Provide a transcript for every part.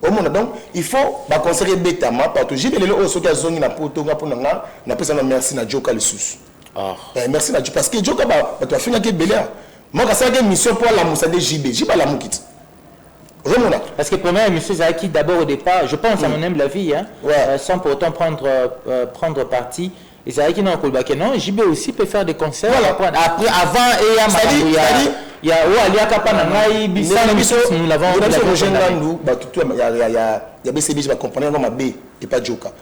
Au monde, donc, il faut conseiller bêtement partout. J'ai bien le haut qui a zone na poto nga pour nga na pesa na merci na Joka le sous. Ah. Merci na Joka parce que Joka tu as fait que Bélia. Moi quand ça que mission pour la Moussa de JB, j'ai pas la moukit. Remona. Parce que première émission Zaki d'abord au départ, je pense à mon aime la vie hein, sans pour autant prendre parti. Et Zaki non Kolbake non, JB aussi peut faire des concerts. Voilà. Après avant et il y a nous l'avons il y a BCB je vais comprendre comme B et pas Joka.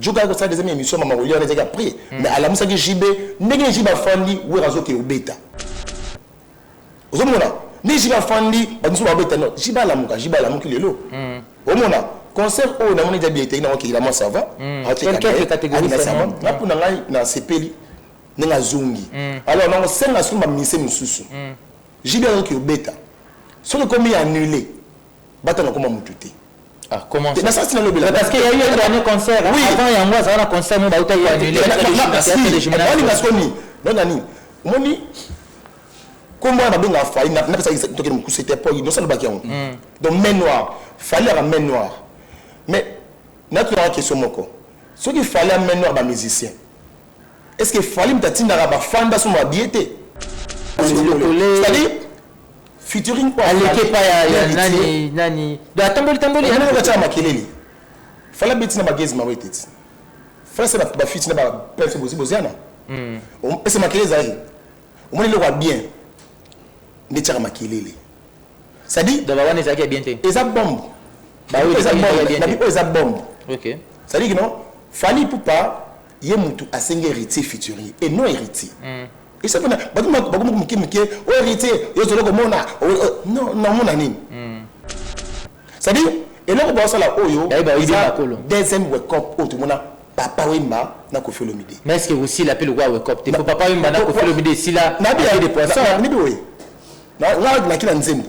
Joka ça des émissions maman on les a pris mais à la Moussa que JB n'est JB fandi ou razo que beta. Ozomona ni JB fandi ba nous ba beta non JB la muka lelo. Omona concert o na moni diabete na ok il ça va. Quelle catégorie ça va? Na pour na ngai na sepeli na zungi. Alors na senga suma mise mususu. JB qui est bêta. Si le commis est annulé, bâtard comment m'oututer. Ah, comment ça? Parce qu'il y a eu un dernier concert. Oui. Avant, il y a un mois, ça a un concert, mais il a annulé. Non, Nani. Moni, comment on a bien fait? Il n'a pas dit que c'était pas. Il n'a pas dit donc, main noire. Fallait la main noire. Mais, notre question, Moko. Ce qu'il fallait la main noire, les musiciens. Est-ce qu'il fallait que tu aies un fanda sur ma biété? C'est-à-dire, featuring quoi? Nani. Tamboli. On va faire makelele. Fala beti na bagezi maweteti. Fala c'est ba feat na ba pese boziana. On pese makelele zai. On le roi bien. Ne tira makelele. C'est-à-dire da bawana ezaki bien te. Eza bombe. Ba oui, eza bombe. OK. C'est-à-dire que non, fali pour pas yemutu asenge héritier featuring et non héritier. Et ça, c'est-à-dire, et là, on va ça là, deuxième wake-up, tout le monde papa Wimba n'a qu'au fait le midi. Mais est-ce que aussi l'appel au wake-up? Tu peux papa Wimba n'a qu'au fait le midi si là, il y a des poissons. Là, il y a qui dans Zembo.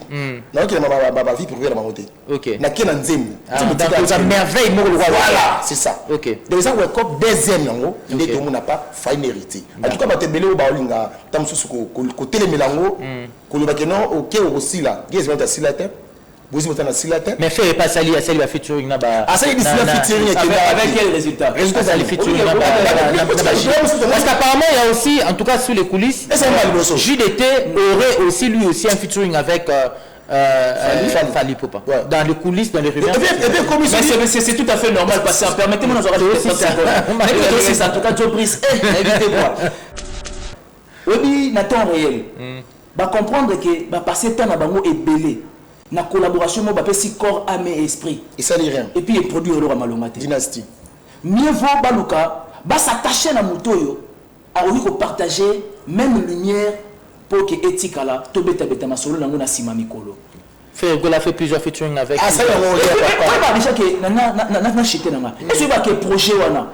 Là, il y a ma vie privée dans ma montée. Ok. Il y a qui dans Zembo. C'est merveille, voilà, c'est ça. Ok. Donc, ça, wake-up, deuxième, il est tout le monde n'a pas failli hériter. En tout cas, tu es belé au baolinga, tu as côté les mélango, que le baquenon, ok, aussi là, il y a des silates. Vous avez des mais fait pas Sali, Sali va featuring là-bas. Ah, ça y est, featuring avec quel résultat? Résultat, Sali featuring là-bas. Parce qu'apparemment, il y a aussi, en tout cas, sous les coulisses, JDT aurait aussi lui aussi un featuring avec Fali Poupa. Dans les coulisses, dans les rumeurs. C'est tout à fait normal parce que permettez-moi de nous aussi ça. En tout cas, Joe Brice, évitez-moi. Oui, dans temps réel, va comprendre que va passer temps à bango et belé. Na collaboration mo bapé si corps âme et esprit et ça dit rien et puis il produit le malomate dynastie mieux vaut baluka ba s'attacher na motoyo a envie de partager même lumière pour que éthique là to beta na solo na ngona sima mikolo fait Gola fait plusieurs featuring avec ah ça on pas déjà que na chité na est-ce que projet wana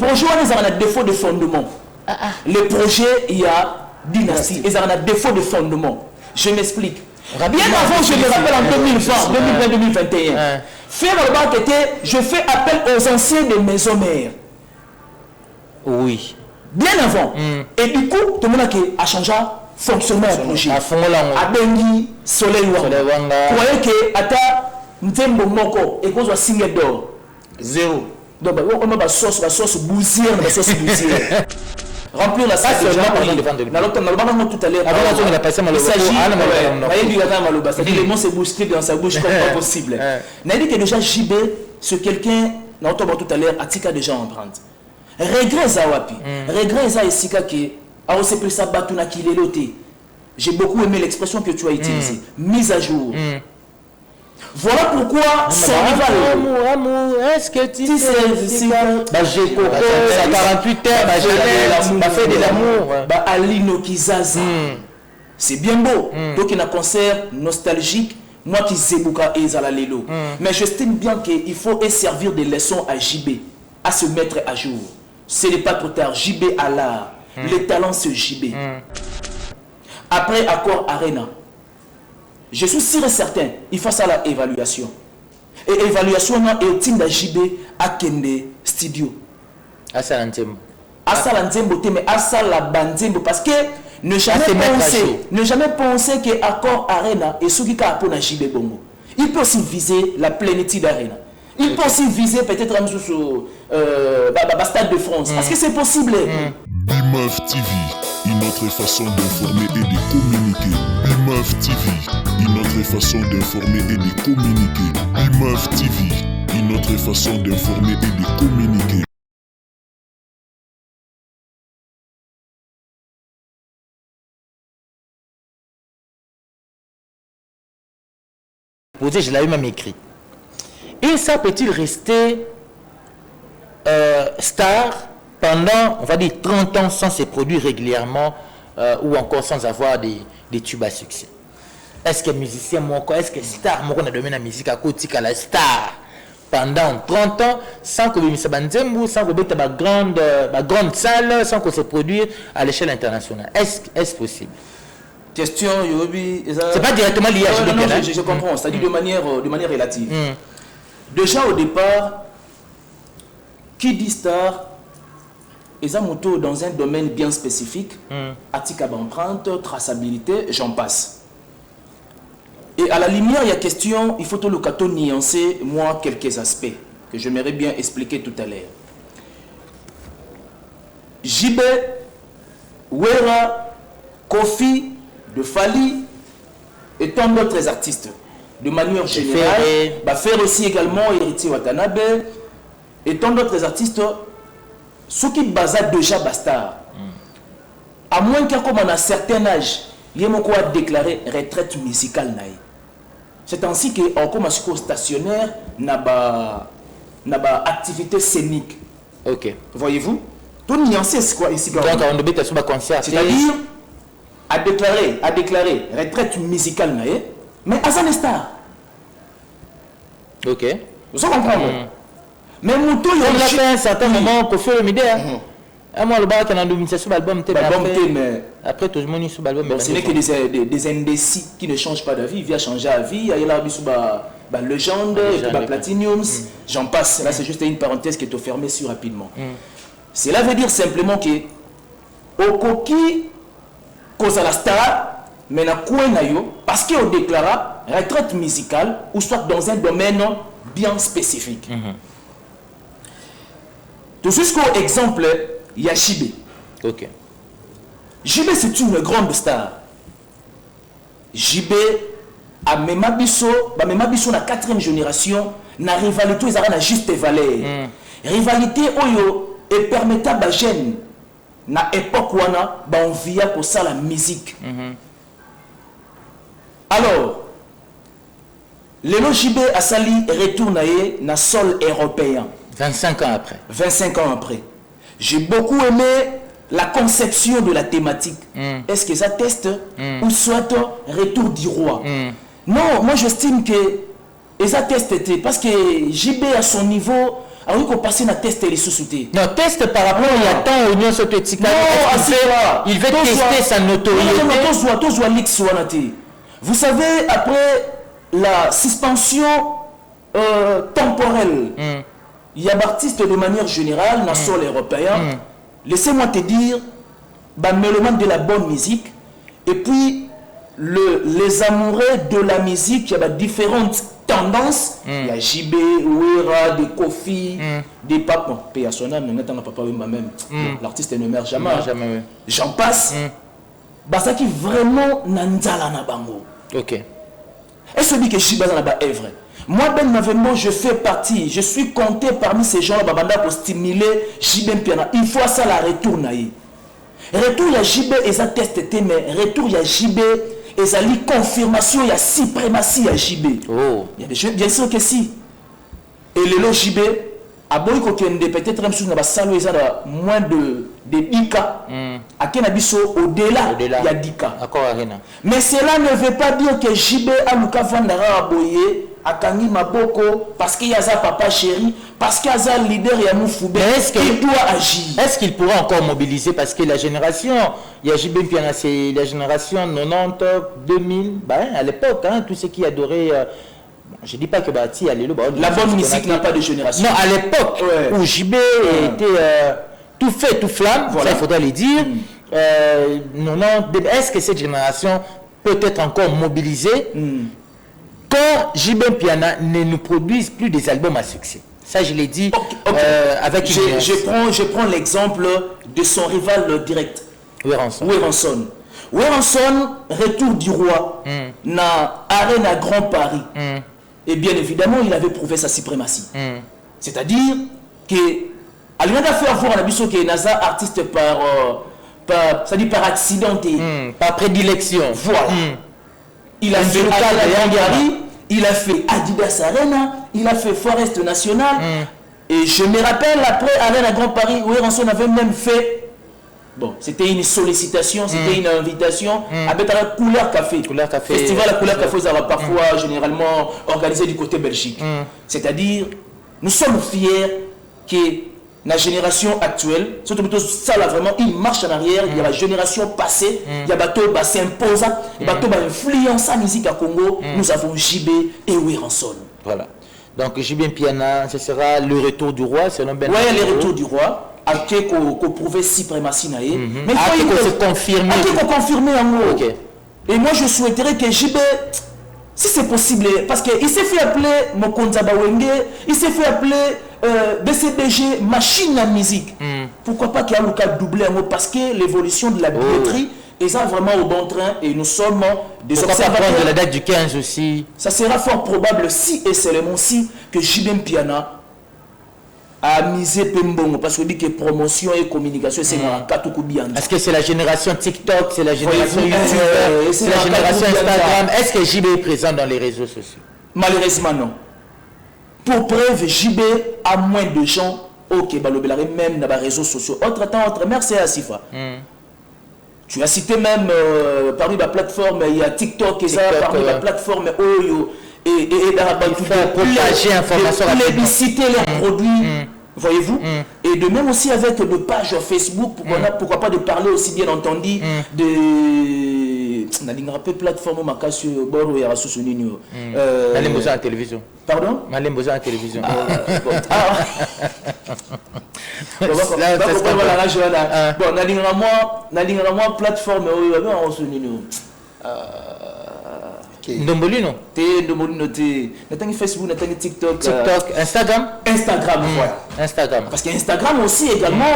ils ont un défaut de fondement le projet il y a dynastie ils ont un défaut de fondement je m'explique. Bien avant, je me rappelle en 2020-2021, faire le banc était, je fais appel aux anciens de maison mère. Oui. Bien avant. Et du coup, tout le monde a changé fonctionnement du projet. A Bengi, Soleil Wanga. Vous voyez que, Ata, Ntembo Moko, et qu'on soit signé d'or. Zéro. Donc, on a la sauce bousière, la sauce bousière. Remplir la salle de gens tout à l'heure. Il s'agit les mots se bousculent dans sa bouche comme pas possible. N'a dit que déjà JB sur quelqu'un n'a tout à l'heure atika déjà empreinte. Regret Zawapi. Regret za isika que a aussi plus ça batuna kileloté. J'ai beaucoup aimé l'expression que tu as utilisée. Mise à jour. Voilà pourquoi son amour, est-ce que tu sais j'ai coco, 48 heures, fait de l'amour, Alino Kizaza. C'est bien beau. Donc il y a un concert nostalgique, moi qui zebouka et zalalelo. Mais j'estime bien qu'il faut servir des leçons à JB, à se mettre à jour. Ce n'est pas trop tard. JB à l'art. Les talents c'est JB. Après Accord Arena. Je suis sûr et certain, il faut ça la évaluation. Et évaluation est au team de JB à Kende Studio. À Salantembo. À Salantembo, mais à Salabandembo. Parce que ne jamais penser que Accord Arena et ceux qui ont pour JB Bongo. Il peut aussi viser la plénitude d'Arena. Il peut aussi viser peut-être un sur Stade de France. Parce que c'est possible. BIMAF TV, une autre façon d'informer et de communiquer. BIMAF TV, une autre façon d'informer et de communiquer. BIMAF TV, une autre façon d'informer et de communiquer. Je l'avais même écrit. Et ça peut-il rester star pendant, on va dire, 30 ans sans se produire régulièrement ou encore sans avoir des tubes à succès? Est-ce que musicien, est-ce que star, on a donné la musique à côté de la star pendant 30 ans sans que sans que ma grande salle, sans que se produise à l'échelle internationale? Est-ce possible? Question, c'est pas directement lié à je comprends, c'est-à-dire de manière relative. Déjà au départ, qui dit star, ils ont moto dans un domaine bien spécifique, article d'empreinte, traçabilité, j'en passe. Et à la lumière, il y a question, il faut tout le cas nuancer, moi, quelques aspects que j'aimerais bien expliquer tout à l'heure. JB, Wera, Kofi, de Fali et tant d'autres artistes. De manière générale, faire aussi également Héritier Watanabe et tant d'autres artistes, ceux qui basent déjà Bastard. À moins qu'à comme à un certain âge, il y a déclaré retraite musicale. C'est ainsi qu'on commence au stationnaire, n'a pas activité scénique. Ok. Voyez-vous? Tout nuancé, c'est quoi ici? Donc, on doit sur un concert. C'est-à-dire, a déclaré retraite musicale, mais à sa star. Ok. Vous comprenez? Mais Moutou, il a fait un certain moment qu'on fait le midi. Moi, le bar qui a sur l'album, mais après tout le monde sur l'album. Ce n'est que des indécis qui ne changent pas d'avis. Il vient changer d'avis. Il y a là sur légende, Platinum, j'en passe. Là, c'est juste une parenthèse qui est fermée sur rapidement. Cela veut dire simplement que au coquille cause à la star, mais na parce qu'on déclara retraite musicale ou soit dans un domaine bien spécifique. Tout jusqu'au exemple, il y a JB. Ok. JB, c'est une grande star. JB a même Abisso la 4e génération, na rivalité, ils ont juste valeur. Rivalité, oyo, et permettait à jeune na époque wana ba on via ko ça la musique. Alors le JB a sali retourné na sol européen 25 ans après. 25 ans après. J'ai beaucoup aimé la conception de la thématique. Est-ce que ça teste ou soit retour du roi? Non, moi j'estime que ça teste parce que JB à son niveau. Alors, il faut passer à tester les sociétés. Non, test par rapport à temps Union soviétique. Il veut tester sa notoriété. Vous savez, après la suspension temporelle, il y a d'artistes de manière générale dans le sol européen. Laissez-moi te dire, mélomane de la bonne musique, et puis les amoureux de la musique, il y a différentes tendances. Il y a JB, Ouera, des Kofi, des papes. Paix à son âme, papa même. L'artiste ne meurt jamais. J'en passe. Ça qui vraiment n'anzala na bango. Ok. Est-ce que JB est vrai? Moi, je fais partie, je suis compté parmi ces gens-là pour stimuler JB Piana. Il faut ça la retour. Retour, il y a JB et ça testé, mais retour, il y a JB. Et ça lit confirmation, il y a suprématie à JB. Oh. Il y a des choses, bien sûr que si. Et le JB, à Boyko peut-être même chose, il y a moins de 10 cas. À Kenabiso, au-delà, il y a 10 cas. Mais cela ne veut pas dire que JB a Luka Vandara à Boye, à Kangi Maboko, parce qu'il y a ça papa chéri, parce qu'il y a ça leader et Moufoubé, il doit agir. Est-ce qu'il pourra encore mobiliser? Parce que la génération, il y a JB Piana, c'est la génération 90, 2000, à l'époque, tous ceux qui adoraient. Je ne dis pas que Bati, la bonne musique n'a pas de génération. Non, à l'époque où JB était tout fait, tout flamme, ça il faudrait le dire. Est-ce que cette génération peut être encore mobilisée quand JB Piana ne nous produise plus des albums à succès. Ça, je l'ai dit avec je prends l'exemple de son rival direct, Werenson. Werenson, Retour du Roi, na Arena Grand Paris. Et bien évidemment, il avait prouvé sa suprématie. C'est-à-dire que, à l'un faire voir à Nabiso qui est Naza artiste par accident, par prédilection. Voilà. Il a fait Gary, il a fait Adidas Arena, il a fait Forest National. Et je me rappelle, après Arena Grand Paris, Werenson avait même fait. Bon, c'était une sollicitation, c'était une invitation avec la Couleur Café. Festival la Couleur Café, ça va parfois généralement organisé du côté Belgique. C'est-à-dire, nous sommes fiers que la génération actuelle, surtout ça là vraiment, il marche en arrière, il y a la génération passée, il y a bateau s'imposa, il y a bateau influence la musique à Congo, nous avons JB et Werenson. Voilà. Donc JB Piana, ce sera le retour du roi, selon Ben. Oui, le retour du roi. Qu'on prouvait suprématie naïe. Mais il faut se confirmer. Qu'on confirmer en gros. Okay. Et moi je souhaiterais que JB, si c'est possible, parce qu'il s'est fait appeler Mokonza Bawenge, il s'est fait appeler BCBG machine à musique. Pourquoi pas qu'il y a le cas doublé en gros, parce que l'évolution de la billetterie est ça vraiment au bon train et nous sommes des observateurs. De la date du 15 aussi. Ça sera fort probable si et seulement si que JB Piana à miser Pembongo parce que dit que promotion et communication c'est un katuku bien. Est-ce que c'est la génération TikTok, c'est la génération YouTube, c'est la génération Instagram? Est-ce que JB est présent dans les réseaux sociaux? Malheureusement non. Pour preuve, JB a moins de gens ok balobelare même dans les réseaux sociaux. Autre temps, autre merci à Sifa. Tu as cité même parmi la plateforme il y a TikTok et ça parmi la plateforme Oyo. Et partager information, publiciter leurs produits, voyez-vous. Et de même aussi avec des pages Facebook, pourquoi pas de parler aussi bien entendu de la plateforme Makasu Boro et Rassousounino. Allez bosser à la télévision. Pardon? Allez bosser à la télévision. Bon, moi plateforme Ndombolino. Ndombolino, Facebook, TikTok, Instagram. Voilà. Instagram. Parce qu'Instagram aussi également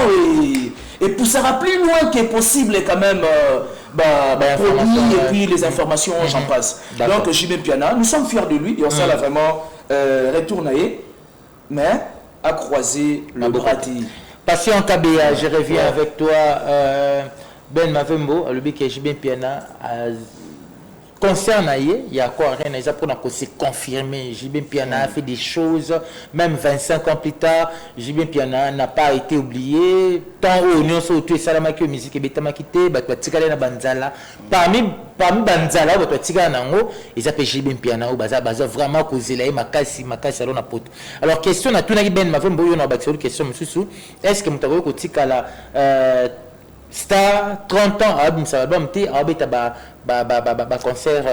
et poussera plus loin que possible quand même produits et puis les informations, j'en passe. Donc JB Piana, nous sommes fiers de lui et on s'en a vraiment retourné, mais à croiser le bras. Passion KBA, je reviens avec toi, Ben Mavembo, le but que JB Piana concerne il y a quoi rien pour se confirmer. JB Piana a fait des choses, même 25 ans plus tard, JB Piana n'a pas été oublié. Tant où nous sommes tous salama que musique et betama quitté, batikale na banzala. Parmi banzala, batikale nango, ils appellent JB Piana ou baza vraiment causé là makasi salon na poto. Alors question na tout na Ben Mavembo yo na bakso question monsieur, est-ce que mutako kotikala Star 30 ans ça album ti abeta ba concert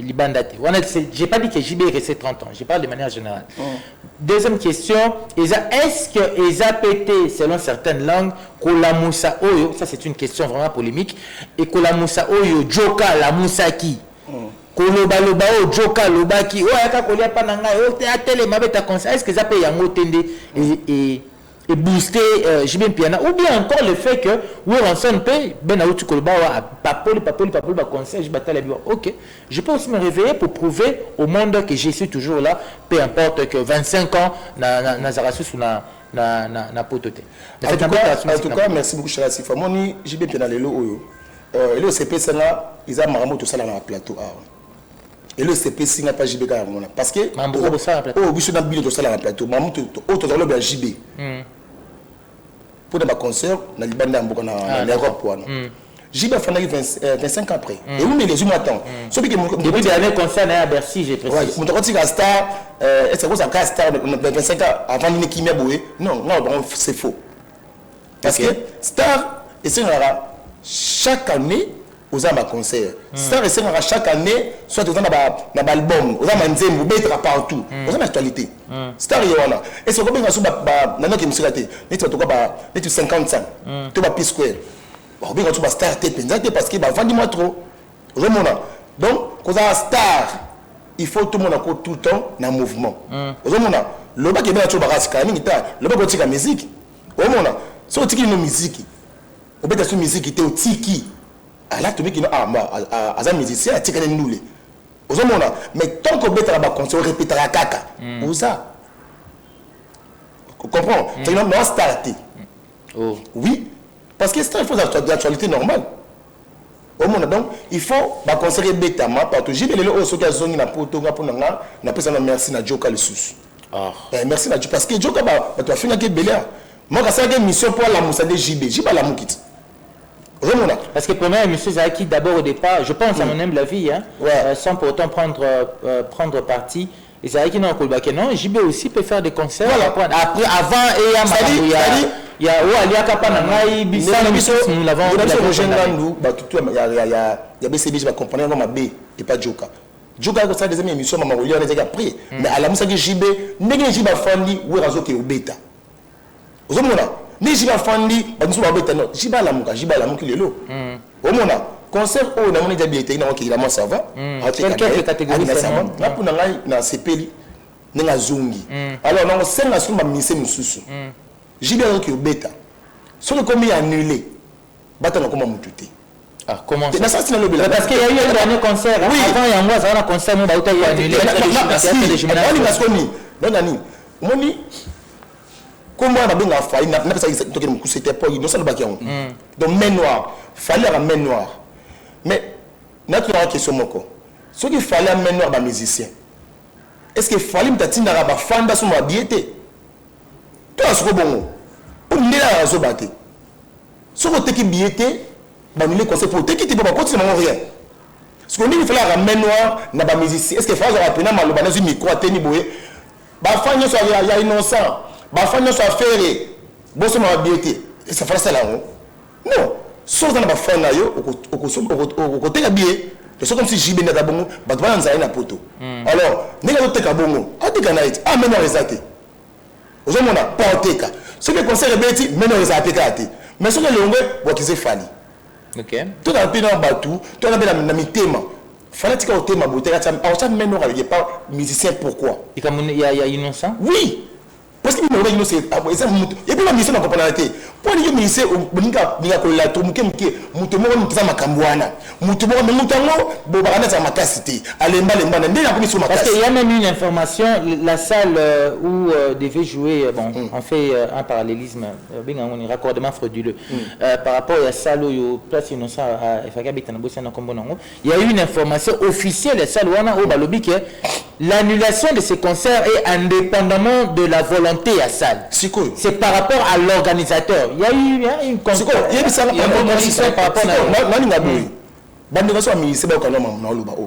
libandate. J'ai pas dit que JB est resté 30 ans, je parle de manière générale. Deuxième question, est-ce que EZAPT selon certaines langues Kolamusa Oyo, ça c'est une question vraiment polémique, et Kolamusa Oyo Joka la Musaki Koloba loba o Joka lobaki o aka kolia pa nanga o tele mabeta concert, est-ce que EZAPT yango tende et booster JB Piana, ou bien encore le fait que Werenson paye ben aoutu kolba papoli conseil je bataille ok, je peux aussi me réveiller pour prouver au monde que je suis toujours là, peu importe que 25 ans na zarasus ou na potote. En tout cas, merci beaucoup cher Sifa. Moni JB Piana lelo oyo et le CP ça là ils a maramo tout ça dans le plateau et le CP n'a pas JB parce que oh biso na bino tout ça dans le plateau mamu tout autre dans le JB pour des concerts dans le Libanda en Europe. JB a fait 25 ans après. Et où les humains attendent. Depuis dernier concert à Bercy, j'ai précisé. Mon droit à Star, est-ce que ça a Star 25 ans avant une équipe bouée? Non, c'est faux. Parce que Star, c'est chaque année aux âmes à concert. Star, c'est chaque année, soit aux âmes à l'album, aux âmes à Nzembo, aux partout, aux âmes à l'actualité. Star, il y en a. Et c'est comme ça, il y a 50 ans, tu vas P-Square. Tu vas Star, parce que va vendre trop. Donc, quand on a Star, il faut tout le monde tout le temps dans le mouvement. Au moment le bac est bien tout baras calme, le bac est la musique. Au moment si on tiki une musique, on peut sur musique qui est au tiki. Là tu me dis à musicien à tiki nous les. Au moment mais tant qu'on bête là-bas quand on répète la caca, où ça? Tu comprends? C'est une non starté. Oui, parce que c'est il faut l'actualité normale. Au monde donc il faut conseiller bêta ma partout j'ai les autres qui a zone na poto nga pona nga na pesa na merci na Joka le sous merci na Joka parce que Joka tu as fini que belia moi quand ça que mission pour la moussa de JB pas la moukit vraiment parce que première émission c'est qui d'abord au départ je pense à mon aime la vie hein sans pour autant prendre parti et c'est vrai qu'il n'a pas que non JB aussi peut faire des concerts après avant et il y a nous l'avons il y a BCB je vais comprendre comme B et pas Joka Joka ça des émissions maman on les a pris mais à la moussa que JB n'est JB fandi ou razo que au bêta aux hommes là ni JB fandi ba nous ba bêta non JB la mouka lelo au monde concert au na moni diabété na qui la ça va quelle catégorie ça va na pour na CPL na zungi alors non c'est na suma mise mususu JB qui au bêta sur le commis annulé batana comme mututé comment ça parce qu'il y a eu un dernier concert avant il y a un mois ça un concert nous ba annulé non nani moni comment on a bien failli n'a pas ça que me c'était pas non ça le bac donc main noire fallait la main noire mais naturellement question moko ce qu'il fallait main noire ba musicien est-ce que fallait m'tatina ba fanda sur ma biété toi ce bon pour me la razo baté ce côté qui biété ba nous les conseils pour te quitter pas continuer rien ce qu'on dit il fallait la main noire na ba musicien est-ce que fallait rappeler na maloba na micro ateni boye ba fanya so ya innocent ba fanya so affaire bo so ma biété ça fait ça là non so dans ba fanya yo au côté ya bié c'est comme si JB na bongo ba ba nzali na poto alors ndenge to teka bongo atika na iti ah maintenant exacté ozomona porteka ce que conseil rebeti maintenant exacté kati mais ce que le ngwe bokize fali OK tout dans pina batu tout dans na mitema fallait que au thème bouteka ça maintenant il y a pas musicien pourquoi il y a innocent oui parce que nous avons c'est et puis la mission na comprendre pour les musiciens ninga ko la to muke muto mo mutza makambwana muto mo mutango bo bakana za makasité alemba lemba na ndena komi sur makasi parce qu'il y a même une information la salle où devait jouer bon on fait un parallélisme bien un raccordement frauduleux par rapport à la salle où place innocent à Fakabita na bossa na kombonango il y a eu une information officielle la salle wana au balobi que l'annulation de ce concert est indépendamment de la volonté à salle. C'est par rapport à l'organisateur. Il y a eu une conséquence. Il y a une par rapport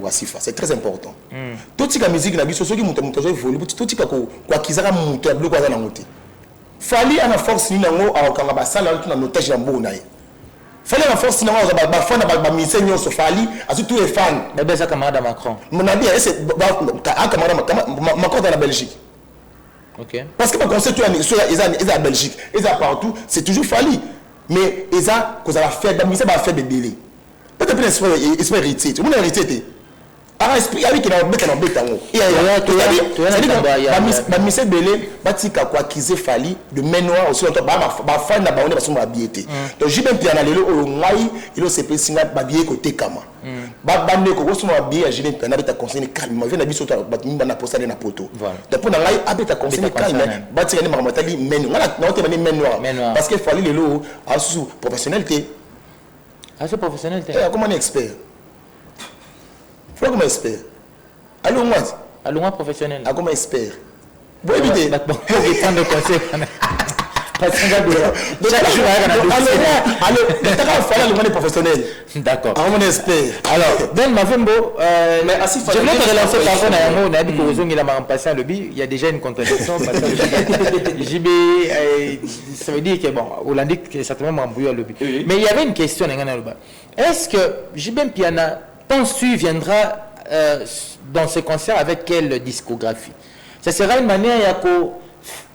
à c'est très important. Tout ce qui est musique, fallait à force ni nango a okanga sala na notage ya mbona ye fallait la force na ba fan ba mission nyoso fallait azu tous les fans mais ben ça camarade Macron mon ami c'est camarade Macron dans la Belgique. OK parce que ba concert tu ils en Belgique ils en partout c'est toujours fallait mais ils a cause la fête ba mission ba fait bébé peut-être esprit héritier tout le monde héritier ah esprit avec qui na beta ngo ba mise belé batika kwa kize fali de menoir aussi ba fan na ba on ba so ba biété donc j'ai bien piana lelo o ngai ilo sepe singa ba bié côté kama ba bande ko so ba bié j'ai bien piana beta conseiller calme vient na biso to ba mba na poster na poto donc pour na ngai abeta conseiller calme batika ni mamatali menu ngala na ote ba ni menoir parce que fali lelo asu professionnalité comment on est expert faut comme expert. Allô moi. Allô moi professionnel. Comme expert. Bon éviter. Bon, il prend de conseils. Parce que allô, professionnel. D'accord. On est expert. Alors, Ben Mavembo, mais assis je voulais te relancer par rapport à on a dit que il a passé le bi, il y a déjà une contradiction parce que JB ça veut dire que bon, Hollandais certainement embrouillé le bi. Mais il y avait une question est-ce que JB Piana penses-tu viendra dans ce concert avec quelle discographie? Ça sera une manière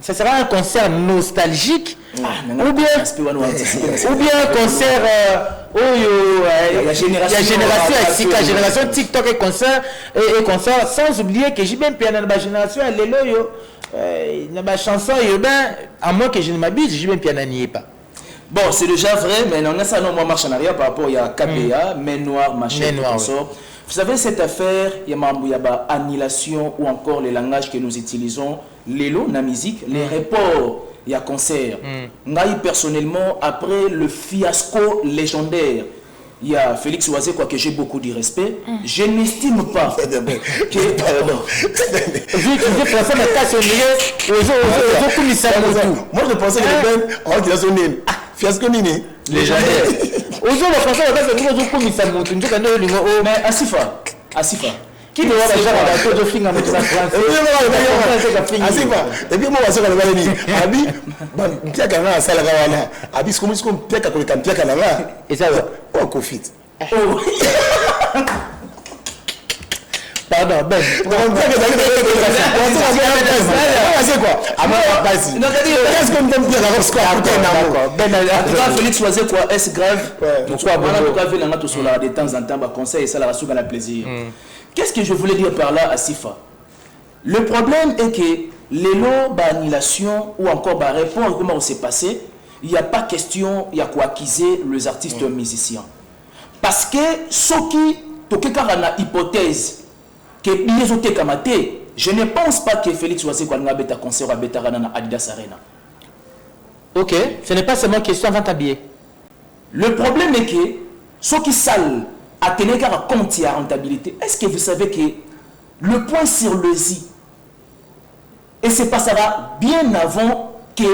ça sera un concert nostalgique ou bien un concert il y a génération TikTok et concert sans oublier que j'ai bien piano dans la génération dans ma chanson à moins que je ne m'abuse j'ai bien piano n'y est pas. Bon, c'est déjà vrai, mais on a ça, non, moi, marche en arrière par rapport, il y a KPA, main noire, machin, consort. Vous savez, cette affaire, il y a annulation ou encore les langages que nous utilisons, l'élo, la musique, les reports, il y a concert. Moi, personnellement, après le fiasco légendaire, il y a Félix Oisé, quoi que j'ai beaucoup de respect, je n'estime pas que... Moi, je pensais que les Ben, on dirait son nez. Fiasco nini. Légendaire. Mais Asifa. Qui doit la faire à la film en France? Et puis moi, je vais aller dire, Abi, Pierre Canana, ça la gawana. Abi, c'est comme Pierre Canana, Pierre Canana. Et ça va. Oh, Covid. Pardon, Ben. C'est quoi? Félix Oisé, quoi, est-ce grave? De temps en temps, conseil, ça la souga la plaisir. Qu'est-ce que je voulais dire par là à Sifa? Le problème est que les lots d'annulation ou encore de répondre comment s'est passé, il n'y a pas question, il y a quoi acquiser les artistes musiciens. Parce que ce qui, tout cas, une hypothèse que je ne pense pas que Félix Oisé soit un concert à Betarana Adidas Arena. Ok, ce n'est pas seulement question avant t'habiller. Le problème est que ce qui sale à tenir compte de la rentabilité, est-ce que vous savez que le point sur le Z, et c'est passera bien avant que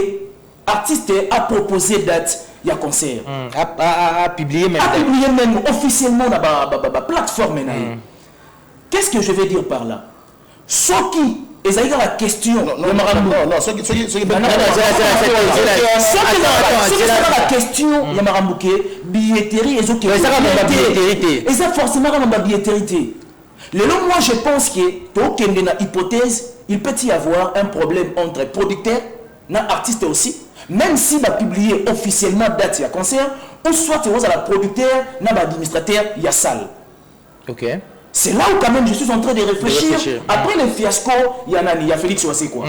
l'artiste a proposé date, il y a concert. À publier même. À publier même officiellement dans la plateforme. Qu'est-ce que je vais dire par là? Ce qui est la question. La question, il y a billetterie et ça forcément la billetterie. Moi je pense que pour qu'il y ait une hypothèse, il peut y avoir un problème entre producteur et artiste aussi, même si va publier officiellement date de concert, ou soit il y a la producteur et l'administrateur, il y a salle. Ok. C'est là où quand même je suis en train de réfléchir. Après le fiasco, il y a Félix Oisé quoi.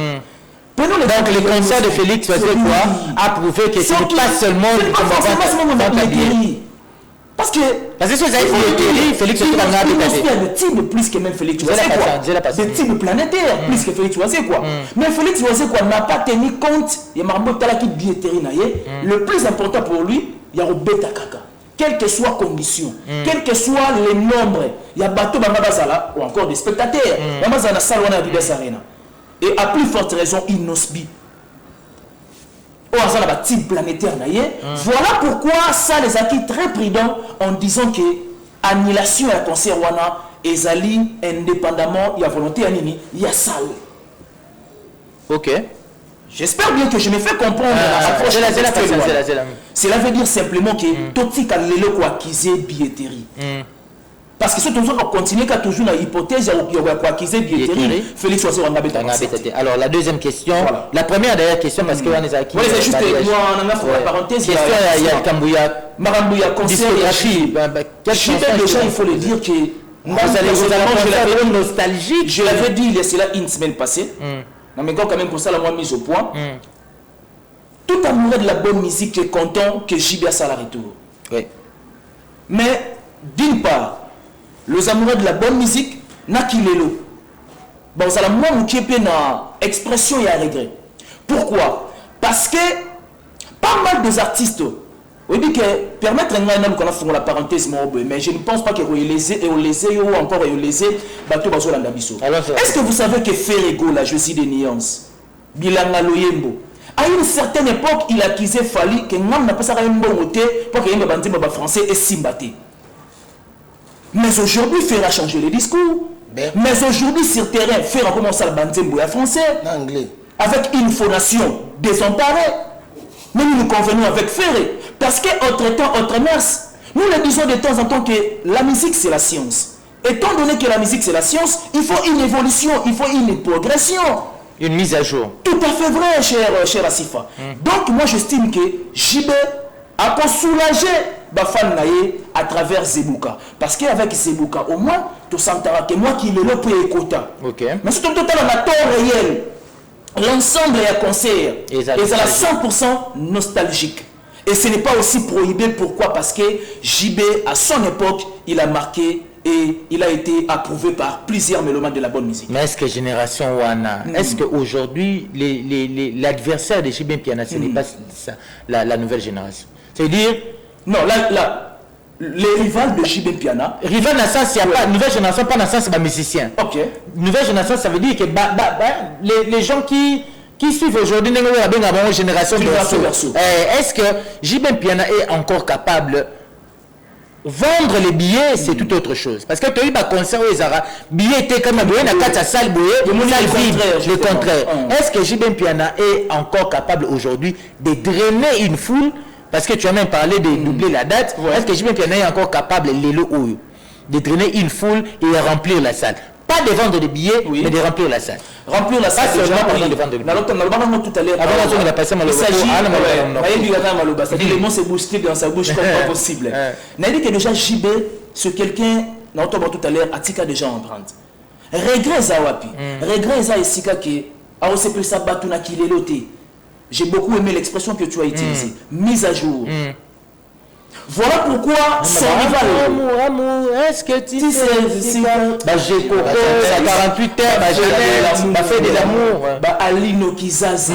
Donc le concert de Félix Oisé quoi a prouvé que ce n'est pas seulement parce que si vous avez billetterie, Félix Oisé va il y a des types plus que même Félix Oisé quoi. Des types planétaires plus que Félix Oisé quoi. Mais Félix Oisé quoi n'a pas tenu compte, il y a Marbo Talaki billetterie naïe. Le plus important pour lui, il y a Robeta Kaka. Quelles que soient les conditions, quels que soient les nombres, il y a bateau Bambazala ou encore des spectateurs. Bambazala Salwana Adidas Arena. Et à plus forte raison, Inosbi. Ou à la type planétaire. Voilà pourquoi ça les a acquis très prudents en disant que annulation à la concert Wana et Zali indépendamment, il y a volonté à Nini, il y a salle. Ok. J'espère bien que je me fais comprendre Cela veut dire simplement que tout ce qui a acquis billetterie. Parce que si on continue à toujours dans l'hypothèse, il y a acquis billetterie, Félix Oisé va être. Alors la deuxième question, la première d'ailleurs question parce que on est acquis. Oui, c'est juste moi en a une parenthèse. Question il y a Kambouya, Marambouya concert déjà il faut le dire que vous allez nostalgique. Je l'avais dit c'est là une semaine passée. Mais quand même pour ça, la moi mise au point. Tout amoureux de la bonne musique est content que JBA soit à la retour. Oui. Mais d'une part, les amoureux de la bonne musique n'a qu'il est l'eau. Bon, ça la moi qui est dans expression et à regret. Pourquoi? Parce que pas mal des artistes, on dit que permettre un homme qu'on a fait la parenthèse, mais je ne pense pas que vous les ou encore vous les Est-ce que vous savez que Ferrego, la Josie des nuances, Bilanga Loyembo, à une certaine époque, il accusait Fali que Nam n'a pas ça un bon côté pour qu'il y ait un français et Simbaté. Mais aujourd'hui, Ferra a changé le discours. Mais aujourd'hui, sur terrain, Ferra commence à le bandir français. Anglais. Avec une phonation désemparée. Mais nous nous convenons avec Ferré. Parce qu'entre temps, autre mers, nous le disons de temps en temps que la musique c'est la science. Étant donné que la musique c'est la science, il faut une évolution, il faut une progression. Une mise à jour. Tout à fait vrai, cher Asifa. Donc, moi, j'estime que JB a soulagé Bafan Naye à travers Zebuka. Parce qu'avec Zebuka, au moins, tu sentiras que moi qui le peux écouter. Mais surtout, tout à l'heure, temps réel, l'ensemble est à concert. Et ça est 100% nostalgique. Et ce n'est pas aussi prohibé. Pourquoi? Parce que JB, à son époque, il a marqué et il a été approuvé par plusieurs mélomanes de la bonne musique. Mais est-ce que Génération Wana, est-ce qu'aujourd'hui, l'adversaire de JB Piana, ce n'est pas ça, la nouvelle génération? C'est-à-dire... Non, là, les rivales de JB Piana... Rival dans le sens, il n'y a pas... Nouvelle génération, pas dans le sens, c'est pas musicien. Ok. Nouvelle génération, ça veut dire que les gens qui suivent aujourd'hui, la génération de est-ce que JB Piana est encore capable... Vendre les billets, c'est tout autre chose. Parce que tu as eu un concert où les billets étaient comme un billet, dans la salle le contraire. Est-ce que JB Piana est encore capable aujourd'hui de drainer une foule? Parce que tu as même parlé de doubler la date. Est-ce que JB Piana est encore capable de drainer une foule et de remplir la salle? Pas de vendre des billets, mais de remplir la salle. Remplir la salle, c'est déjà de vendre des billets. Tout à l'heure. Il s'agit les mots se bousculent dans sa bouche comme pas possible. N'a dit que déjà JB, c'est quelqu'un, tout à l'heure, Atika déjà empreinte. Regret Zawapi. Regret Zaisika qui a aussi pu s'abattre na kileloté. J'ai beaucoup aimé l'expression que tu as utilisée. Mise à jour. Voilà pourquoi son rival. Amour, est-ce que tu sais j'ai coco, ça 48 heures, j'ai fait de l'amour. Alino Kizaza.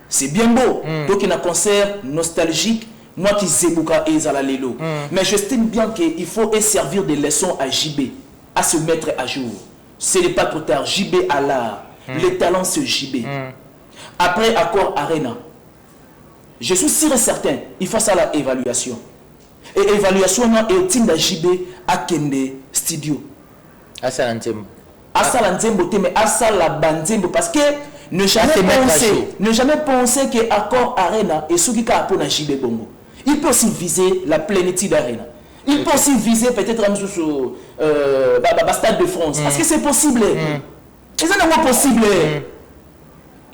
C'est bien beau. Donc il y a un concert nostalgique. Moi qui Zebuka et Zalalelo. Mais j'estime bien qu'il faut servir des leçons à JB, à se mettre à jour. Ce n'est pas trop tard. JB à l'art. Les talents c'est JB. Après Accord Arena. Je suis sûr et certain, il faut ça la évaluation. Et évaluation est au team de JB à Kende Studio. À Salantembo. À Salantembo, mais à Salabantembo. Parce que ne jamais penser que Accord Arena et ce qui a pour JB Bongo. Il peut aussi viser la plénitude d'Arena. Il peut aussi viser peut-être un sur Stade de France. Parce que c'est possible. Et ça n'est pas possible.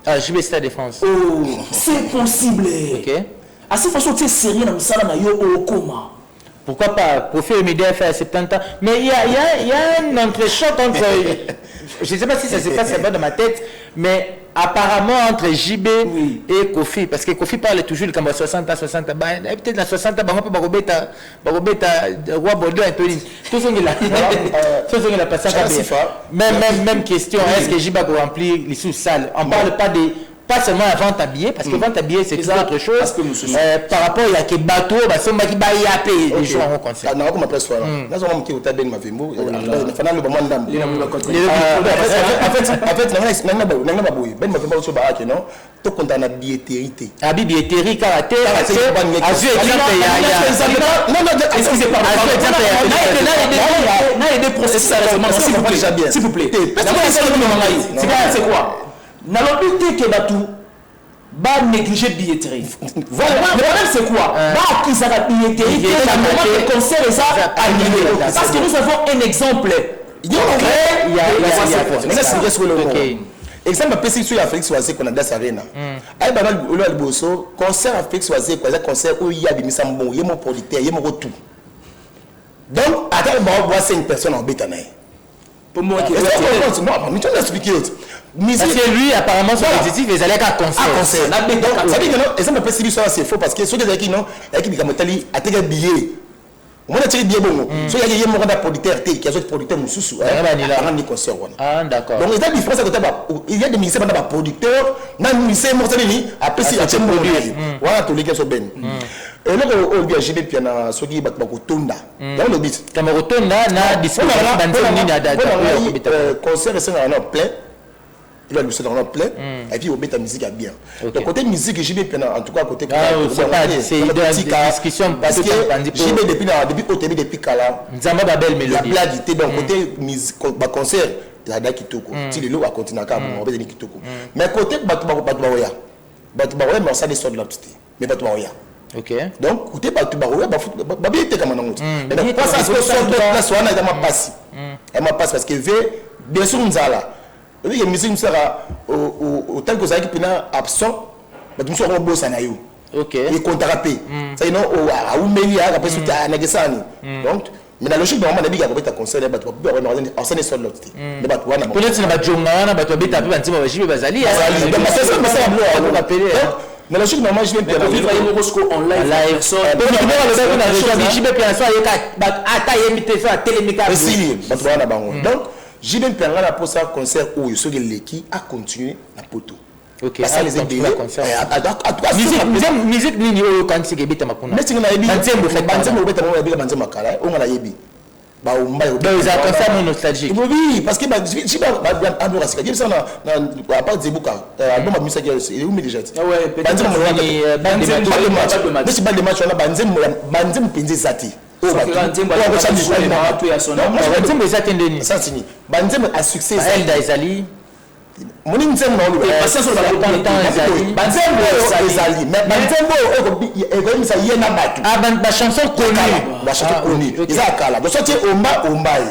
Ah, JB Stade de France. Oh, c'est possible. Ok. À cette façon, tu es sérieux dans le salon au coma. Pourquoi pas? Pour faire une idée, faire 70 ans. Mais il y a un entrechoc entre... je ne sais pas si ça se passe dans ma tête, mais apparemment entre JB et Kofi, parce que Kofi parle toujours comme 60 ans, 60 ans. Peut-être dans 60 ans, on va roi Bordeaux et Tony. Tout ce qu'il a passé à même question, est-ce que JB va remplir les sous-salles? On ne parle pas seulement à vente à billets, parce que vente à billets c'est tout autre chose. Par rapport à qui bateau, c'est moi qui baille à payer les gens au concert. Non, comme après soir. Là, on qui est ben ma vimo. En fait, ben ma vimo sur barak non. Tout content na billetterie. Ah billetterie karaté. S'il vous plaît. C'est quoi? N'allons plus que Batou va négliger billetterie. Voilà, le problème c'est quoi? Bah, qui ça va billetterie, que la moment de concert est ça annulé. Parce que nous avons un exemple. Il y a exemple PC sur la Félix Oisé qu'on a dans Arena. Aïe banal le alboso concert à Félix Oisé quoi, concert où il y a des misambon, il y a mon producteur, il y a mon retour. Donc, attends, on va voir 5 personnes en bétanaï. Pour moi, qui est mais tu vas expliquer autre. Parce que lui, apparemment, son objectif, ils allaient à concert. Ça veut dire que exemple, PC sur c'est faux parce que ceux qui non, qui dit qu'Amotali a tiré billet. Moi, j'ai tiré billet bon. Ceux qui ont un producteur, qui a un producteur, Moussou, il concert. Ah, d'accord. Donc, il y a des différences à côté. Il y a des musiciens qui sont producteurs, il y a des musiciens qui sont après, il y a des produits. Voilà, tous les gars sont bien. Et là, on vient JB Piana, ceux qui battent Tonda. Dans le but. Tonda, n'a disponible concert, c'est un plein. Il va le faire en plein. Et puis, on met ta musique à bien. Donc, côté musique, JB Piana, en tout cas, côté. C'est une discussion parce que JB depuis OTB, depuis Kala. Nzamba Babel Mélodie. La blague était donc côté concert. La date qui toque. Si le lot a continué à on va dire qui toque. Mais côté Batoubaoya, mais ça descend de la petite. Mais Batoubaoya. Ok. Donc, côté Batoubaoya, Babi était comme un autre. Mais pas ça, c'est que la place, on a m'a passé. Elle m'a passé parce que bien sûr, nous allons. La musique sera au autant que ça qui pena absent bato muso ko bossa na yo OK et contrapé ça non au melia après tout à nagesani donc mais la logique normalement nabi ka conseil les bato ba on s'en est sur l'autre les bato wana peut-être na ba jonga na bato beta pe bantima ba jibe bazali donc c'est ça on rappeler mais la logique normalement je viens de vivre un Roscoe en live personne donc tu vois le bato na région jibe pe ça yeka ata yemite ça télémica si bato wana bango donc jibe peranga na pour ça concert où il soki leki a continuer na poto. OK. Ça les aider concert. Musique nini oyo kanisi ke beta makuna. Mais singa na yebi. Banzembo beta mo yebi banzembo makala. On la yebi. Ba umba yo. Donc ça concert nostalgique. Oui, parce que jibe adora sika. Jibe ça na part Zebuka. Album de musique il est où déjà. Ouais, banzembo de match on a banzembo penzi zati. Banzembo a succès Elda Ezali moni nzembo na oluba banzembo ezali mais banzembo ekomisa ye na bato ba chanson connue eza kala donc sorti ombai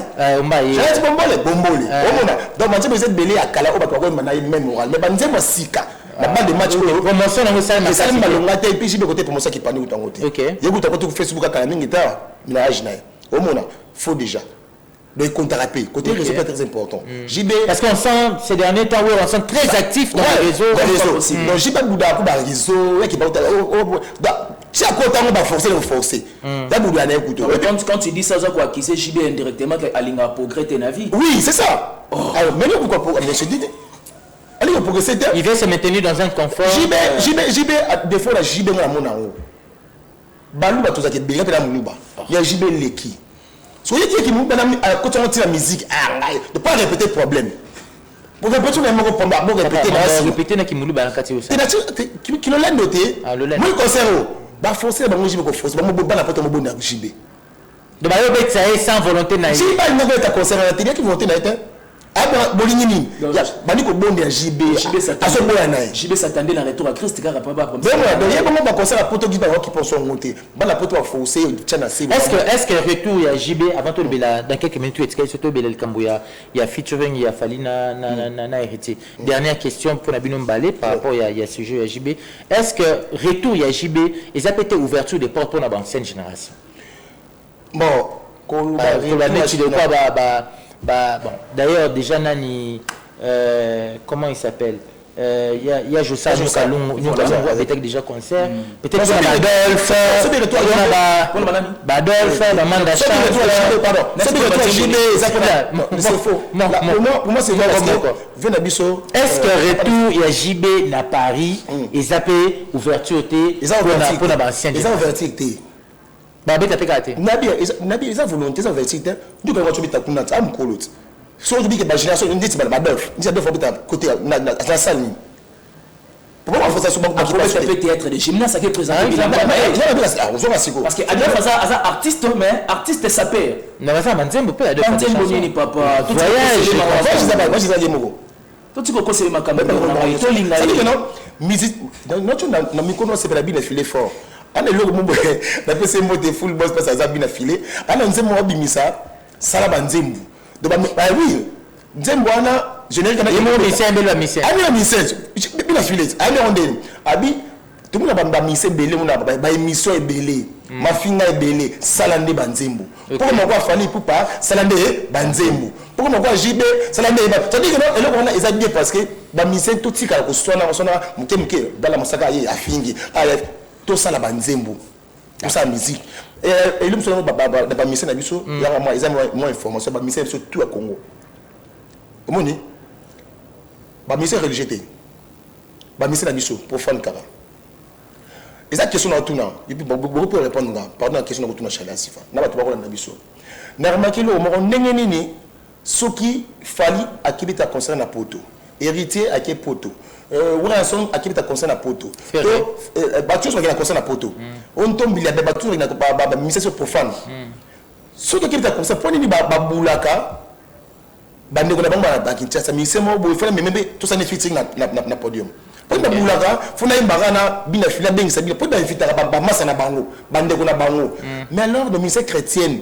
j'ai bombole omona donc banzembo eza belé akala o bato ko na même moral mais banzembo sika la bande de match promotion na ça ça me balonga te puis jibe côté promotion qui pani utango te yekuta ko Facebook akala mingi ta minage na omona faut déjà donc contre-rappel côté réseau très important JB parce qu'on sent ces derniers temps on sent très actif dans les réseaux donc JB bouda ko ba réseau qui ba si à côté on va forcer da bouda na écoute quand tu dis ça ça quoi qui c'est JB indirectement que alinga progrès ta vie oui c'est ça alors mais pourquoi pour je dis allez progresser il veut se maintenir dans un confort JB des fois la JB na mona o balu ba tozaki bien la munuba il y a JB leki so yeki qui nous quand on tire la musique de pas répéter problème pour répéter les mots pour répéter na kimulu ba kati aussi qui le lendo te moi concert ba forcer ba JB ko forcer ba mo ba na poto mo bona JB de ba yo betsa sans volonté na si ba na ta concert na te qui volonté na te bolingini bani ko bonde ya JB JB s'attendait dans retour à Christ car pas comme ça donc il y a vraiment concert à poto qui pense monter ba la poto a forcer tchana c'est est-ce que retour ya JB avant tout dans quelques minutes est-ce que surtout Belel Kambuya il y a featuring il y a Falina na hérité dernière question pour Nabino Mbalé par rapport il y a ce jeu ya JB est-ce que retour ya JB ils a pété ouverture des portes pour la ancienne génération bon pour la net de quoi bon, d'ailleurs, déjà, Nani, comment il s'appelle il y a Jossa Salon, nous avons peut-être déjà concert. Peut-être que Badolphe, Amanda c'est faux. Pour moi, c'est est-ce que retour, il y a JB à Paris, ils appellent ouverture, pour la ancienne. Ils ont ouverture. Nabi ils ont volonté ils ont verticité du quand tu bitas kuna am kolot so du que génération on dit c'est ba bœuf il y a deux fois côté la salle pourquoi on fait ça sur banque peut-être des gymnastes qui présentent parce que à deux fois ça artiste mais artiste ça paie na ça manzembo peut à deux fois ni papa voyage moi je dis moko tout tu ko c'est ma caméra to linga non musique notre na mikono c'est pas bien filer fort ana le mo na pese mo de full boss parce ça bien affilé ana nzembo obimisa sala banzembo do ba oui nzembo ana générique na mo mission belo mission ana mission bien affilé ana onde abi tout le monde ba mission belé mo na ba émission belé mafinga belé sala nde banzembo pourquoi mo kwa fali pupa sala nde banzembo pourquoi mo kwa JB sala nde ba c'est dire que eloko wana eza bien parce que ba mission tout tika ko sona muke bala mosaka ye afingi tout ça la banzembo tout ça musique et le monsieur ba mission na biso ya moi ils ont moins information ba mission sur tout à Congo omoni ba mission religieux ba mission na biso profane kara eza question na tuna et puis beaucoup peut répondre pardon la question na tuna chala sifa na ba to ba na biso na remarqué le mo ndenge nini soki fali akibita concerne na poto héritier aké poto Wilson a quitté ta concert à poto. Batu sur la concert à poto. On tombe il y a des batu sur la mission profane. Ce qui quitté ta concert pour ni babulaka. Bande ko na bamba na Kinshasa mission mo bo faire même tout ça ne fitting na podium. Pour babulaka, faut na imbarana bina fila bengi ça bien pour na inviter ba massa na bango. Bande ko na bango. Mais alors de mission chrétienne.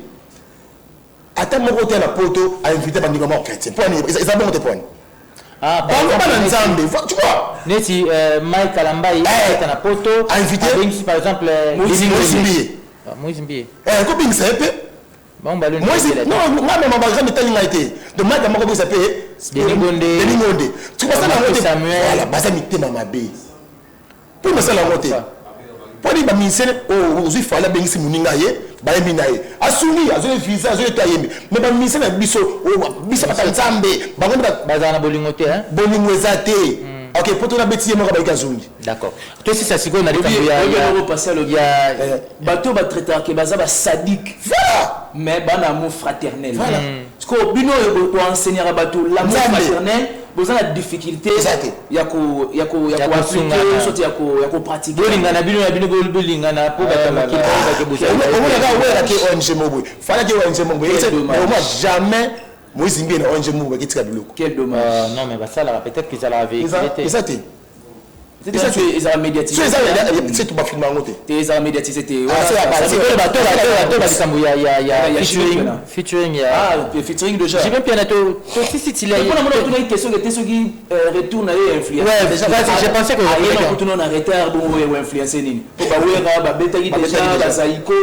Attends mon côté na poto a invité bande ko chrétien. Pour ni ça bon te point. Ah, tu vois. Neti Mike Kalamba il est en poto. Invité. Par exemple Moïse Mbié. Moïse Mbié. Copine ça peut. Bon ballon. Non, moi même ma bagage de telle été. De Mike Kalamba ça peut. Deningonde. Tu vois ça la montée. Voilà, basa mité mama bé. Pour me ça la montée. Pour dire ba misene o ozu fala bengisi muninga ye, ba yemina ye. Asumi, azo visa, azo tayemi. Mais ba misene biso o biso ba nzambe, ba ngomba bazana bolingote hein. Bolingo ezate. OK, pour toi bêtise moi ba kazungi. D'accord. Toi si ça sigo na il y a bateau ba traiter que baza ba sadique. Voilà. Mais ba na amour fraternel. Voilà. Parce que bino ko enseigner à bateau l'amour fraternel. Vous avez la difficulté, il y a pratiquer. Jamais Moïse Mbié n'a quel dommage. Non, mais ça, peut-être qu'ils allaient avec. Ils ont médiatisé. C'est tout pas filmé en côté. Ils ont médiatisé. Featuring. Featuring déjà. J'ai même bien si il a une question de ceux qui retournent à influencer. Ouais, déjà j'ai pensé que on a retard bon influencer ni. Pour ba wera betaki déjà ba saiko,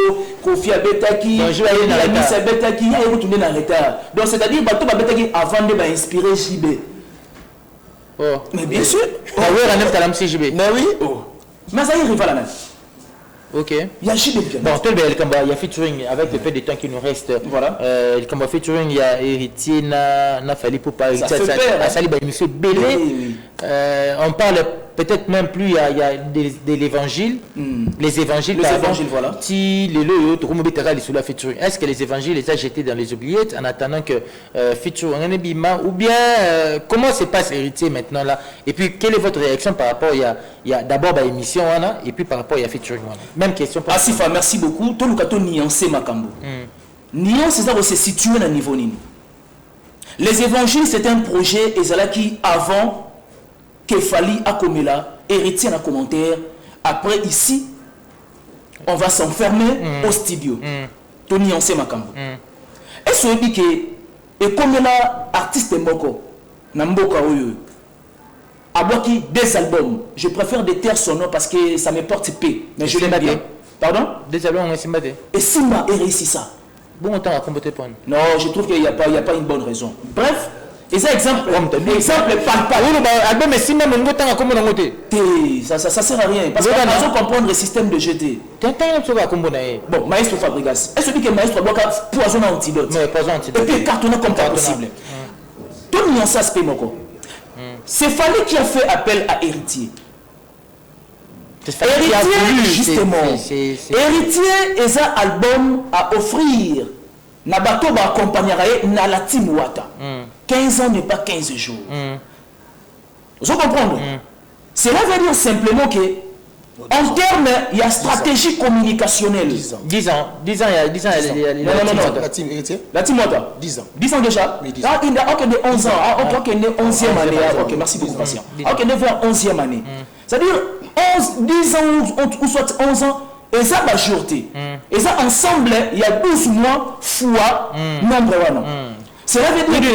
Kofi Betaki, je vais aller dans la Betaki, il a retourné dans retard. Donc c'est-à-dire bato ba betaki avant de ba inspirer JB. Oh. Mais bien sûr. Ah oui, la neuf talam CJB. Mais oui. Oh. Mais ça y arrive à la neuf. Ok. Il y a JB bien. Bon, il y a featuring avec le peu de temps qui nous reste. Voilà. Il y a featuring, il y a Héritier, n'a fallu pour pas héritier. Ça fait peur. Monsieur Bélé. On parle peut-être même plus, il y a de l'évangile. Les évangiles, voilà. Est-ce que les évangiles les a jetés dans les oubliettes en attendant que featuring ou bien comment se passe Héritier maintenant là? Et puis quelle est votre réaction par rapport il y a d'abord l'émission et puis par rapport il y a featuring même question. Asifa, merci beaucoup. Tout le cas nuancé Makambo. Nuance c'est se situer à niveau nini. Les évangiles c'est un projet qui avant que Fali Akomela, Héritier en commentaire. Après ici, on va s'enfermer au studio. Tony Ancé Makambo. Est-ce que dit que Akomela artiste Mboko, Namboka Oyo, Abwaki des albums. Je préfère des terres sonores parce que ça me porte paix. Mais je l'aime bien. Pardon? Des albums on Simba. Et Simba est réussi ça. Bon temps à combattre point. Non, je trouve qu'il n'y a pas une bonne raison. Bref. Et ça, exemple parle pas. Album est si même on goûte à comment on goûte. Ça sert à rien. Parce qu'on doit comprendre le système de jeter. Bon, Maestro Fabregas. Est-ce que Maestro doit poisonner antidote? Et puis cartonner comme pas possible. Tout le monde ça se paye mon. C'est Fali qui a fait appel à Héritier. Héritier, justement. Héritier est un album à offrir. Nabato va accompagner na la team Wata. 15 ans n'est pas 15 jours. Vous comprenez? Cela veut dire simplement que, en termes, il y a stratégie communicationnelle. 10 ans. Non. La team Wata. 10 ans. 10 ans déjà? Oui, 10 ans. Ok, de 11 ans. Ok, de 11e année. Ok, merci beaucoup, patient. Ok, de vers 11e année. C'est-à-dire, 10 ans ou soit 11 ans. Et ça, majorité. Et ça, ensemble, il y a 12 mois fois nombre one. Cela veut dire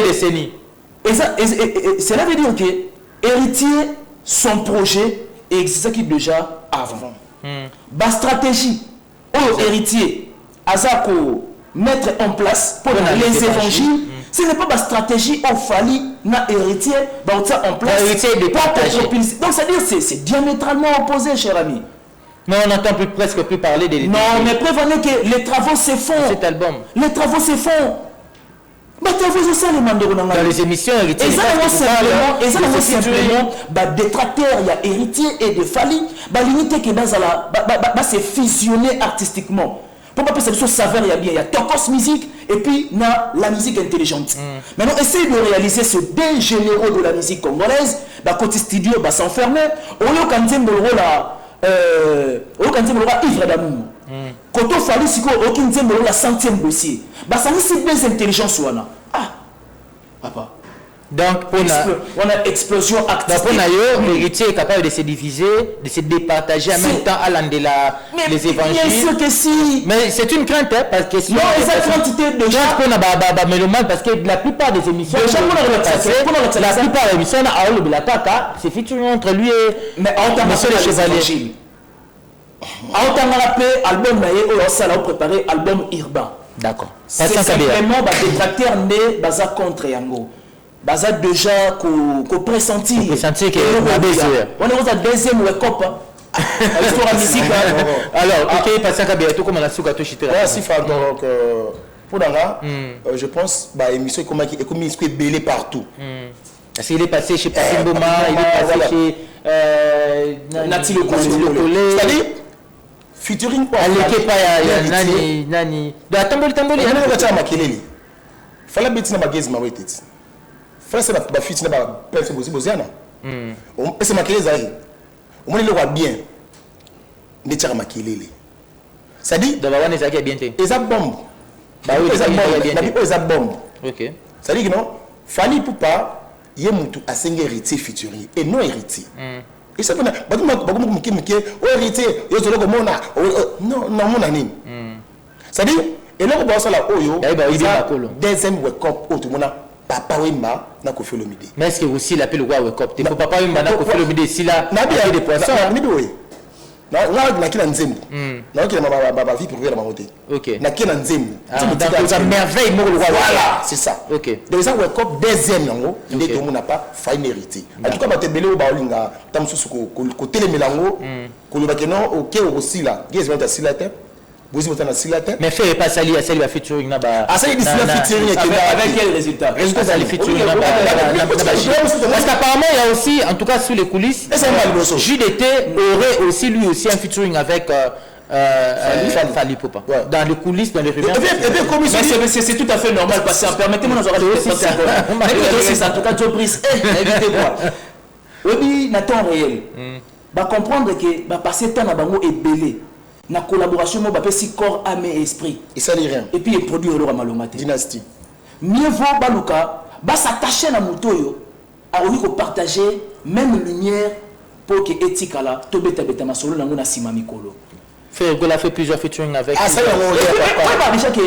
cela veut dire que Héritier, son projet est exécuté déjà avant. La stratégie, Héritier, Azako, mettre en place pour les évangiles, ce n'est pas la stratégie au Fali, na Héritier, en place. Donc, c'est-à-dire c'est diamétralement opposé, cher ami. Mais on n'entend presque plus parler des... Non, mais prévenez que les travaux se font. Cet album. Les travaux se font. Dans les émissions Héritier. Et ça, simplement, détracteurs, il y a Héritier et de Fali. L'unité qui va se fusionner artistiquement. Pour pas que ça saveur, il y a Tokos musique et puis la musique intelligente. Maintenant, essayez de réaliser ce deux généraux de la musique congolaise. Côté studio, s'enfermer. Au lieu quand on rôle ivre d'amour. Quand on fallu si aucun la centième dossier. Ça c'est bien intelligence. Ah, papa. Donc, on a explosion artistique. Donc, l'héritier est capable de se diviser, de se départager en même temps à les évangiles. Bien sûr que si. Mais c'est une crainte, hein, parce que non, cette quantité de gens. Parce que la plupart des émissions, la plupart des émissions, c'est featuring entre lui et mais Monsieur le Chevalier. On t'a rappelé album ça a préparé album urbain. D'accord. C'est simplement détracteur né baza contre Yango. Baza déjà qu'on pressentir. Pressentir que on est au deuxième wake-up. L'histoire de musique. Alors, ok, parce que comme on a su que tu si donc pour Danga, je pense émission comme il est belé partout. Parce qu'il est passé chez Patrick Boma, il est passé chez Nati Le Collet. C'est-à-dire featuring quoi? Nani de tamboli il y a un gars makelele fala betina magezi maweteti fala ça ba fitina ba personne bozana c'est makelele zali on le voit bien ne tira makelele ça dit da bawana ezaki bien te eza bombe eza bombe OK ça dit que non Fally Ipupa ye mutu asenga héritier featuring et non héritier et ça fait héritier non mon ami ça dit et là on va la oyo deuxième wake up au tout monde papa Wemba na Koffi Olomide mais est-ce que aussi l'appelle le wake up il faut papa Wemba na Koffi Olomide si là des poissons na kila nzembo na kila ma vie privée la mamoté OK na kila nzembo ça merveille mo le voilà c'est ça OK donc ça wake up deuxième nango ndé tout monde n'a pas failli hériter en tout cas ba tebele o ba olinga tamsusu ko telemelango ko le bakeno OK aussi là gez va ta silate vous êtes dans silate mais fait pas sali va featuring na ba ça il dit featuring avec quel résultat ça les featuring na parce qu'apparemment il y a aussi en tout cas sous les coulisses JDT aurait aussi lui aussi un featuring avec Fally Ipupa dans les coulisses dans les rumeurs c'est tout à fait normal parce que permettez-moi nous aura c'est en tout cas Joe Brice évitez-moi oui na temps réel va comprendre que va passer temps na bango et belé na collaboration mo ba si corps âme et esprit et ça dit rien et puis il produit le Malomate dynastie mieux vaut baluka ba s'attacher na motoyo a envie de partager même lumière pour que éthique là to beta na solo na ngona sima mikolo fait Gola fait plusieurs featuring avec ça on va déjà que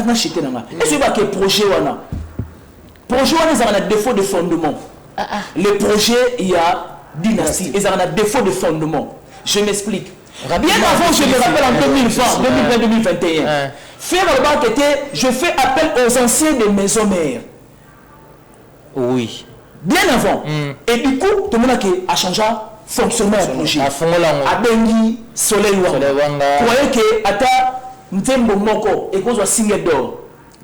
na chité na est-ce que projet wana ils ont un défaut de fondement le projet il y a dynastie ils ont un défaut de fondement je m'explique. Bien avant, je me rappelle en 2020-2021, faire le banque était, je fais appel aux anciens des maisons mères. Oui. Bien avant. Et du coup, tout le monde a changé fonctionnement du projet. A Bengi, Soleil Wanga. Vous voyez que, Ata, Ntembo Moko, et qu'on soit signé d'or.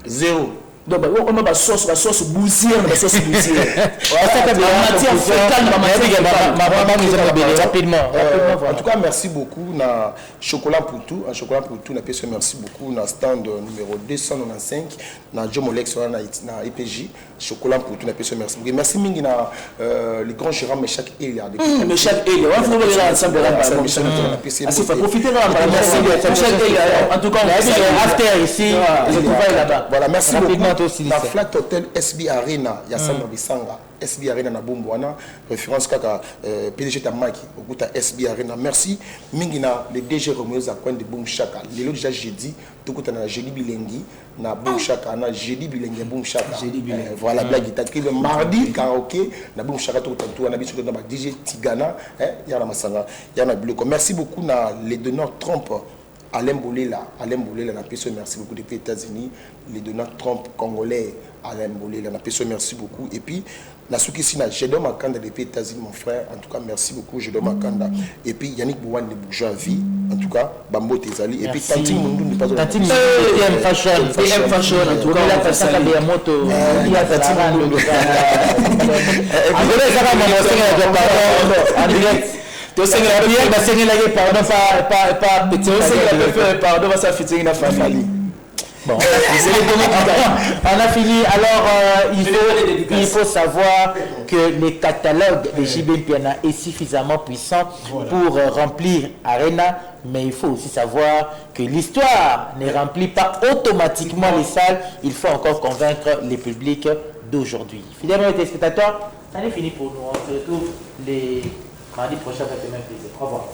Zéro. Donc, on a la sauce bousière, la sauce bousière. Rapidement. En tout cas, merci beaucoup. Na chocolat pour tout. Un chocolat pour tout. Merci beaucoup. Na stand numéro 295. Na Jomolex na EPJ. Chocolat pour tout. Merci beaucoup. Merci mingi na les grands gérants Meshak Elia. Meshak Elia. On va voir ensemble. Faut profiter de la Meshak Elia. En tout cas, after ici. Voilà. Merci beaucoup. La Flat Hotel SB Arena, il y a Sandra Bissanga, SB Arena na Bombouana, référence kaka PDG Tamaki, au goût à SB Arena. Merci. Mingina, le DG Romeoza Coin de Boom Chaka. Le déjà jeudi, tout le temps na jeudi bilingi, na Boom Chaka, na jeudi bilingi Boom Chaka. Voilà, blague est mardi, karaoké, na Boom Chaka, tout le temps, na biso na DJ Tigana, yana Masanga, yana Bloko. Merci beaucoup na les donneurs Trump. Alain Boulela, la personne, merci beaucoup depuis les États-Unis. Les donneurs Trump congolais, Alain Boulela, la personne, merci beaucoup. Et puis, la Soukissina, Jedom Makanda depuis les États-Unis, mon frère. En tout cas, merci beaucoup, Jedom Makanda. Et puis, Yannick Bouane de Bourgeoisie, en tout cas, Bambo Tezali. Et puis, Tantine Mundou n'est pas au Tantine TM Fashion, en tout cas, on a fait ça comme des motos. Il y a Tantine Mundou. En direct. Donc c'est la prière pardon va ça featuring na Fally. Bon, on a fini. Alors, il faut savoir que les catalogues de JB Mpiana est suffisamment puissant pour remplir Arena, mais il faut aussi savoir que l'histoire ne remplit pas automatiquement les salles. Il faut encore convaincre les publics d'aujourd'hui. Fidèlement, les téléspectateurs, ça n'est fini pour nous. On se retrouve les mardis prochains avec le même plaisir. Au revoir.